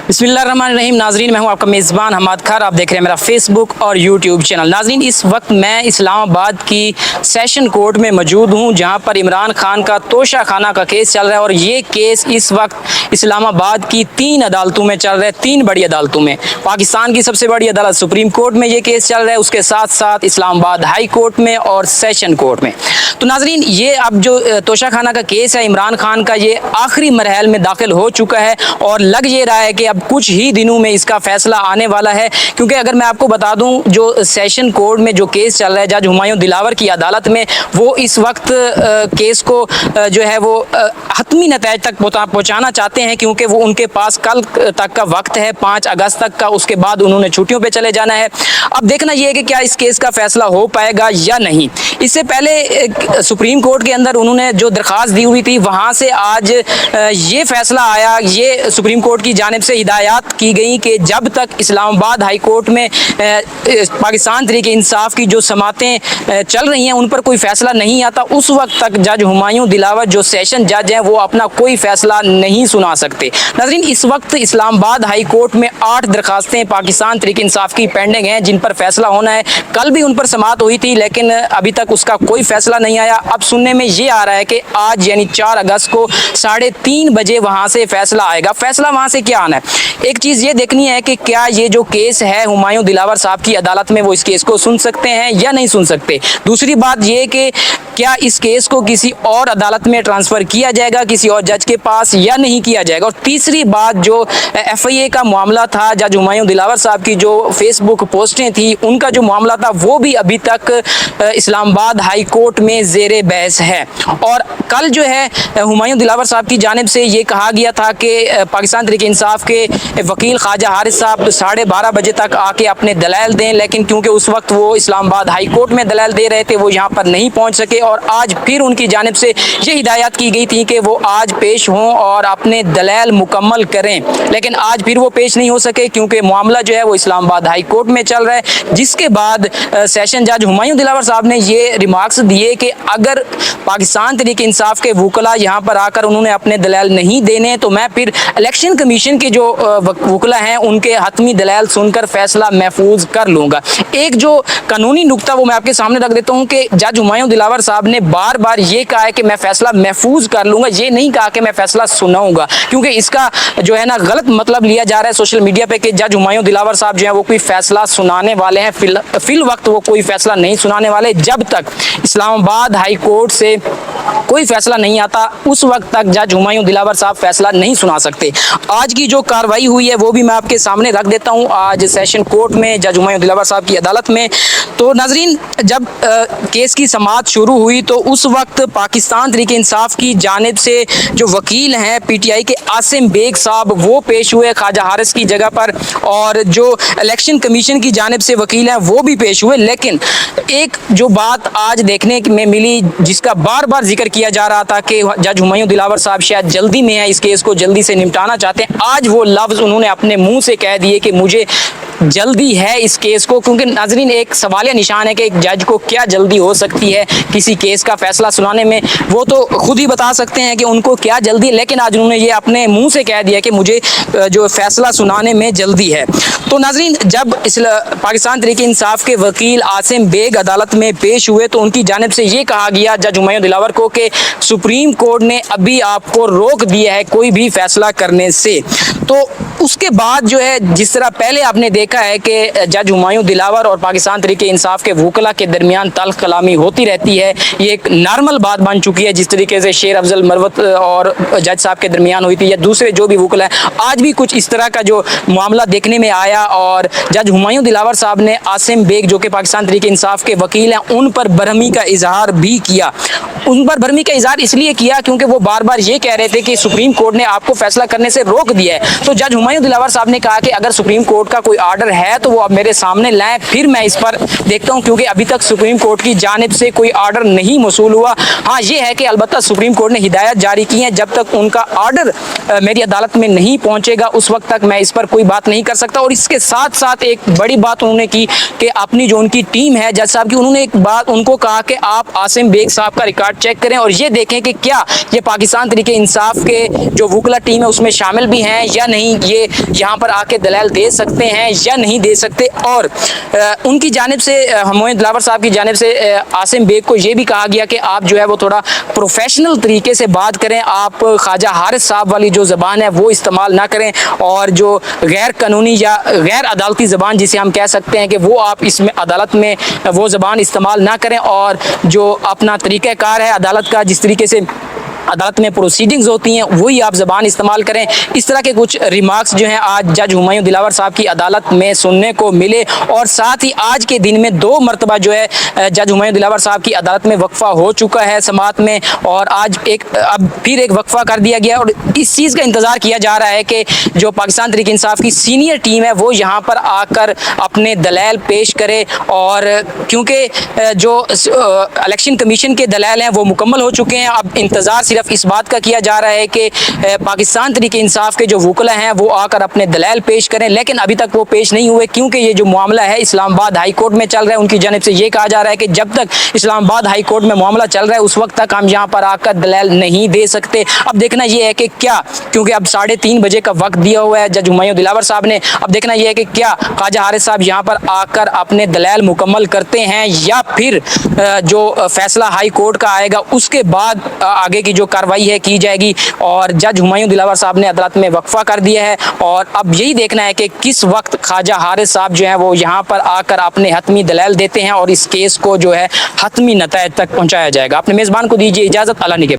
बिस्मिल्लाहिर्रहमानिर्रहीम। नाजरीन, मैं हूं आपका मेज़बान हमाद खार। आप देख रहे हैं मेरा फेसबुक और यूट्यूब चैनल। नाजरीन, इस वक्त मैं इस्लामाबाद की सेशन कोर्ट में मौजूद हूं, जहां पर इमरान खान का तोशा खाना का केस चल रहा है। और ये केस इस वक्त इस्लामाबाद की 3 अदालतों में चल रहा है, 3 बड़ी अदालतों में। पाकिस्तान की सबसे बड़ी अदालत सुप्रीम कोर्ट में ये केस चल रहा है, उसके साथ साथ इस्लामाबाद हाई कोर्ट में और सेशन कोर्ट में। तो नाजरीन, ये अब जो तोशा खाना का केस है इमरान खान का, ये आखिरी मरहल में दाखिल हो चुका है और लग ये रहा है कि अब कुछ ही दिनों में इसका फैसला आने वाला है। क्योंकि अगर मैं आपको बता दूं, जो सेशन कोर्ट में जो केस चल रहा है जज हुमायूं दिलावर की अदालत में, वो इस वक्त केस को जो है वो हतमी नतीजे तक पहुंचाना चाहते हैं, क्योंकि वो उनके पास कल तक का वक्त है, 5 अगस्त तक का। उसके बाद उन्होंने छुट्टियों पर चले जाना है। अब देखना यह है कि क्या इस केस का फैसला हो पाएगा या नहीं। इससे पहले सुप्रीम कोर्ट के अंदर उन्होंने जो दरख्वास्त दी हुई थी, वहाँ से आज ये फैसला आया, ये सुप्रीम कोर्ट की जानिब से हिदायत की गई कि जब तक इस्लामाबाद हाई कोर्ट में पाकिस्तान तहरीक इंसाफ की जो समातें चल रही हैं उन पर कोई फैसला नहीं आता, उस वक्त तक जज हुमायूं दिलावर जो सेशन जज हैं वो अपना कोई फैसला नहीं सुना सकते। नाज़रीन, इस वक्त इस्लामाबाद हाई कोर्ट में 8 दरखास्तें पाकिस्तान तहरीक इंसाफ की पेंडिंग हैं, जिन पर फैसला होना है। कल भी उन पर समात हुई थी, लेकिन अभी तक उसका कोई फैसला नहीं आया। अब सुनने में ये आ रहा है कि आज यानी 4 अगस्त को 3:30 बजे वहाँ से फैसला आएगा। फैसला वहाँ से क्या आना है, एक चीज़ ये देखनी है कि क्या ये जो केस है हुमायूं दिलावर साहब की अदालत में, वो इस केस को सुन सकते हैं या नहीं सुन सकते। दूसरी बात ये कि क्या इस केस को किसी और अदालत में ट्रांसफ़र किया जाएगा, किसी और जज के पास, या नहीं किया जाएगा। और तीसरी बात, जो FIA का मामला था, जज हुमायूं दिलावर साहब की जो फेसबुक पोस्टें थी, उनका जो मामला था वो भी अभी तक इस्लामाबाद हाई कोर्ट में ज़ेरे बहस है। और कल जो है हुमायूं दिलावर साहब की जानिब से ये कहा गया था कि पाकिस्तान तहरीक इंसाफ के वकील ख्वाजा हारिस साहब 12:30 बजे तक आके अपने दलाइल दें, लेकिन क्योंकि उस वक्त वो इस्लामाबाद हाई कोर्ट में दलाइल दे रहे थे, वो यहाँ पर नहीं पहुँच सके। और आज फिर उनकी जानिब से ये हिदायत की गई थी कि वो आज पेश हों और अपने दलाइल मुकम्मल करें, लेकिन आज फिर वो पेश नहीं हो सके क्योंकि मामला जो है वो इस्लामाबाद हाई कोर्ट में चल रहा है। जिसके बाद सेशन जज हुमायूं दिलावर साहब ने ये रिमार्क्स दिए कि अगर पाकिस्तान तहरीक इंसाफ के वकला यहाँ पर आकर उन्होंने अपने दलाइल नहीं देने, तो मैं फिर इलेक्शन कमीशन के जो वकला हैं उनके हतमी दलाइल सुनकर फैसला महफूज कर लूँगा। एक जो कानूनी नुक्ता वो मैं आपके सामने रख देता हूँ कि जज हुमायूं दिलावर साहब ने बार बार ये कहा है कि मैं फैसला महफूज कर लूँगा, ये नहीं कहा कि मैं फैसला सुनाऊँगा, क्योंकि इसका जो है ना गलत मतलब लिया जा रहा है सोशल मीडिया पे कि जज हुमायूं दिलावर साहब जो है वो कोई फैसला सुनाने वाले हैं। फिल वक्त वो कोई फैसला नहीं सुनाने वाले। जब तक इस्लामाबाद हाई कोर्ट से कोई फैसला नहीं आता, उस वक्त तक जज हुमायूं दिलावर साहब फैसला नहीं सुना सकते। आज की जो कार्रवाई हुई है वो भी मैं आपके सामने रख देता हूं। आज सेशन कोर्ट में जज हुमायूं दिलावर साहब की अदालत में, तो नाजरीन, जब केस की समाअत शुरू हुई तो उस वक्त पाकिस्तान तहरीक इंसाफ की जानिब से जो वकील हैं PTI के आसिम बेग साहब, वो पेश हुए ख्वाजा हारिस की जगह पर, और जो इलेक्शन कमीशन की जानिब से वकील हैं वो भी पेश हुए। लेकिन एक जो बात आज देखने में मिली, जिसका बार बार जिक्र किया जा रहा था कि जज हुमायूं दिलावर साहब शायद जल्दी में है, इस केस को जल्दी से निपटाना चाहते हैं, आज वो लफ्ज़ उन्होंने अपने मुंह से कह दिए कि मुझे जल्दी है इस केस को। क्योंकि नाजरीन, एक सवालिया निशान है कि एक जज को क्या जल्दी हो सकती है किसी केस का फैसला सुनाने में, वो तो खुद ही बता सकते हैं कि उनको क्या जल्दी, लेकिन आज उन्होंने ये अपने मुंह से कह दिया कि मुझे जो फैसला सुनाने में जल्दी है। तो नाजरीन, जब पाकिस्तान तहरीक इंसाफ के वकील आसिम बेग अदालत में पेश हुए तो उनकी जानिब से ये कहा गया जज हुमायूं दिलावर को कि सुप्रीम कोर्ट ने अभी आपको रोक दिया है कोई भी फैसला करने से। तो उसके बाद जो है, जिस तरह पहले आपने देखा है कि जज हुमायूं दिलावर और पाकिस्तान तहरीक इंसाफ के वकला के दरमियान तल्ख कलामी होती रहती है, ये एक नॉर्मल बात बन चुकी है। जिस तरीके से शेर अफजल मरवत और जज साहब के दरमियान हुई थी, या दूसरे जो भी वकला है, आज भी कुछ इस तरह का जो मामला देखने में आया। और जज हुमायूं दिलावर साहब ने आसिम बेग, जो कि पाकिस्तान तहरीक इंसाफ के वकील हैं, उन पर बरहमी का इजहार भी किया। उन पर बरहमी का इजहार इसलिए किया क्योंकि वो बार बार ये कह रहे थे कि सुप्रीम कोर्ट ने आपको फैसला करने से रोक दिया है। तो जज हुमायूं दिलावर साहब ने कहा कि अगर सुप्रीम कोर्ट का कोई आर्डर है तो वो अब मेरे सामने लाएं, फिर मैं इस पर देखता हूं, क्योंकि अभी तक सुप्रीम कोर्ट की जानिब से कोई आर्डर नहीं मौसूल हुआ। हाँ, ये है कि अलबत्ता सुप्रीम कोर्ट ने हिदायत जारी की है, जब तक उनका आर्डर मेरी अदालत में नहीं पहुंचेगा उस वक्त तक मैं इस पर कोई बात नहीं कर सकता। और इसके साथ साथ एक बड़ी बात उन्होंने की कि अपनी जो उनकी टीम है जज साहब की, उन्होंने एक बात उनको कहा कि आप आसिम बेग साहब का रिकॉर्ड चेक करें और ये देखें कि क्या ये पाकिस्तान तरीके इंसाफ के जो वकला टीम है उसमें शामिल भी हैं या नहीं, ये यहाँ पर आके दलाल दे सकते हैं या नहीं दे सकते। और उनकी जानिब से मोइन दिलावर साहब की जानिब से आसिम बेग को ये भी कहा गया कि आप जो है वो थोड़ा प्रोफेशनल तरीके से बात करें, आप ख्वाजा हारिस साहब वाली जो ज़बान है वो इस्तेमाल ना करें और जो गैर कानूनी या गैर अदालती ज़बान जिसे हम कह सकते हैं कि वो आप इसमें अदालत में वो ज़बान इस्तेमाल ना करें और जो अपना तरीक़ाकार है अदालत का, जिस तरीके से अदालत में प्रोसीडिंग्स होती हैं वही आप ज़बान इस्तेमाल करें। इस तरह के कुछ रिमार्क्स जो हैं आज जज हुमायूं दिलावर साहब की अदालत में सुनने को मिले और साथ ही आज के दिन में 2 मरतबा जो है जज हुमायूं दिलावर साहब की अदालत में वक्फ़ा हो चुका है समाअत में और आज अब फिर एक वक्फ़ा कर दिया गया और इस चीज़ का इंतज़ार किया जा रहा है कि जो पाकिस्तान तहरीक इंसाफ की सीनियर टीम है वो यहाँ पर आकर अपने दलाल पेश करे। और क्योंकि जो इलेक्शन कमीशन के दलाल हैं वो मुकम्मल हो चुके हैं, अब इंतज़ार सिर्फ इस बात का किया जा रहा है कि पाकिस्तान तहरीक इंसाफ के जो वकला हैं वो आकर अपने दलाल पेश करें, लेकिन अभी तक वो पेश नहीं हुए क्योंकि ये जो मामला है इस्लामाबाद हाई कोर्ट में चल रहा है। उनकी जानिब से ये कहा जा रहा है कि जब तक इस्लामाबाद हाई कोर्ट में मामला चल रहा है उस वक्त तक हम यहाँ पर आकर दलाल नहीं दे सकते। अब देखना ये है कि क्या, क्योंकि अब 3:30 बजे का वक्त दिया हुआ है जज हुमायूं दिलावर साहब ने, अब देखना यह है कि क्या ख्वाजा हारिस साहब यहाँ पर आकर अपने दलाल मुकम्मल करते हैं या फिर जो फैसला हाई कोर्ट का आएगा उसके बाद आगे की जो कार्रवाई है की जाएगी। और जज हुमायूं दिलावर साहब ने अदालत में वक्फा कर दिया है और अब यही देखना है कि किस वक्त ख्वाजा हारिस साहब जो है वो यहाँ पर आकर अपने हतमी दलाल देते हैं और इस केस को जो है हतमी नतायज तक पहुँचाया जाएगा। अपने मेज़बान को दीजिए इजाज़त। अल्लाह निगहबान।